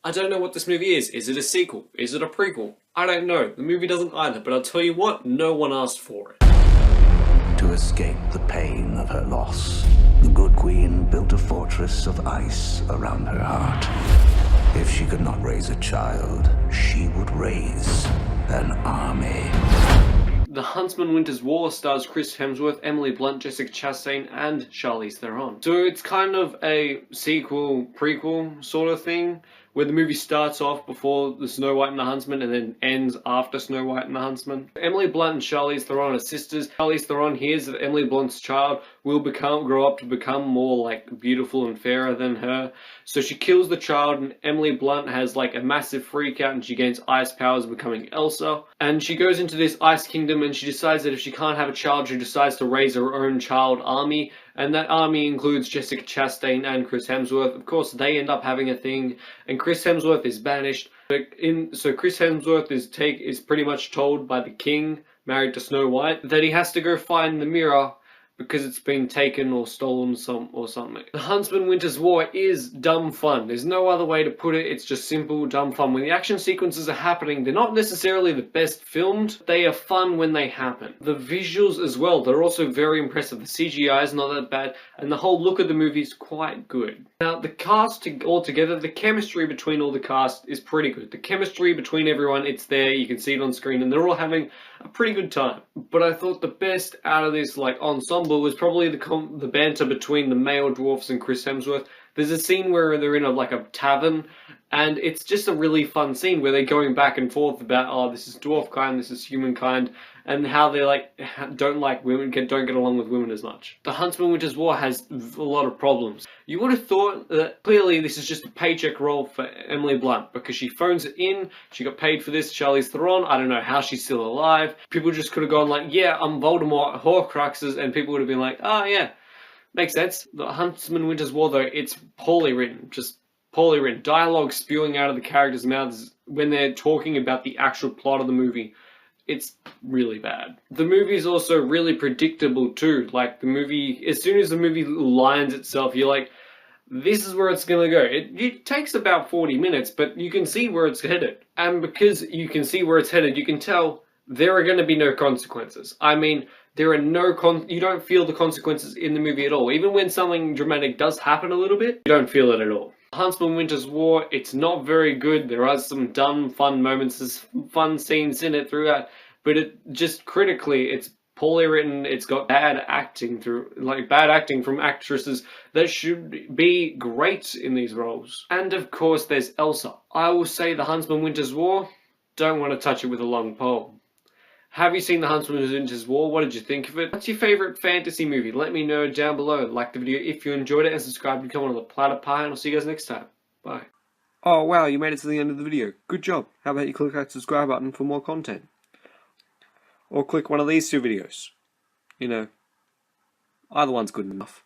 I don't know what this movie is. Is it a sequel? Is it a prequel? I don't know. The movie doesn't either, but I'll tell you what, no one asked for it. To escape the pain of her loss, the Good Queen built a fortress of ice around her heart. If she could not raise a child, she would raise an army. The Huntsman Winter's War stars Chris Hemsworth, Emily Blunt, Jessica Chastain, and Charlize Theron. So it's kind of a sequel, prequel sort of thing, where the movie starts off before the Snow White and the Huntsman and then ends after Snow White and the Huntsman. Emily Blunt and Charlize Theron are sisters. Charlize Theron hears that Emily Blunt's child will grow up to become more like beautiful and fairer than her. So she kills the child, and Emily Blunt has like a massive freak out, and she gains ice powers, becoming Elsa. And she goes into this ice kingdom, and she decides that if she can't have a child, she decides to raise her own child army. And that army includes Jessica Chastain and Chris Hemsworth. Of course, they end up having a thing, and Chris Hemsworth is banished. So Chris Hemsworth is pretty much told by the king, married to Snow White, that he has to go find the mirror because it's been taken or stolen or something. The Huntsman Winter's War is dumb fun. There's no other way to put it. It's just simple, dumb fun. When the action sequences are happening, they're not necessarily the best filmed. They are fun when they happen. The visuals as well, they're also very impressive. The CGI is not that bad, and the whole look of the movie is quite good. Now, the cast altogether, the chemistry between all the cast is pretty good. The chemistry between everyone, it's there. You can see it on screen, and they're all having a pretty good time. But I thought the best out of this ensemble was probably the banter between the male dwarfs and Chris Hemsworth. There's a scene where they're in a tavern, and it's just a really fun scene where they're going back and forth about, oh, this is dwarf kind, this is humankind, and how they don't like women, don't get along with women as much. The Huntsman Winter's War has a lot of problems. You would have thought that clearly this is just a paycheck role for Emily Blunt, because she phones it in, she got paid for this. Charlize Theron, I don't know how she's still alive. People just could have gone yeah, I'm Voldemort, Horcruxes, and people would have been like, oh yeah, makes sense. The Huntsman Winter's War, though, it's poorly written, just poorly written. Dialogue spewing out of the characters' mouths when they're talking about the actual plot of the movie. It's really bad. The movie is also really predictable too. The movie, as soon as the movie lines itself, you're like, this is where it's gonna go. It takes about 40 minutes, but you can see where it's headed. And because you can see where it's headed, you can tell there are gonna be no consequences. I mean, there are you don't feel the consequences in the movie at all. Even when something dramatic does happen a little bit, you don't feel it at all. Huntsman Winter's War, it's not very good. There are some dumb, fun moments, there's fun scenes in it throughout, but it just critically, it's poorly written. It's got bad acting from actresses that should be great in these roles. And of course, there's Elsa. I will say The Huntsman Winter's War, don't want to touch it with a long pole. Have you seen The Huntsman Winter's War? What did you think of it? What's your favourite fantasy movie? Let me know down below. Like the video if you enjoyed it, and subscribe to become one of the Platypus, and I'll see you guys next time. Bye. Oh wow, you made it to the end of the video. Good job. How about you click that subscribe button for more content? Or click one of these two videos. You know, either one's good enough.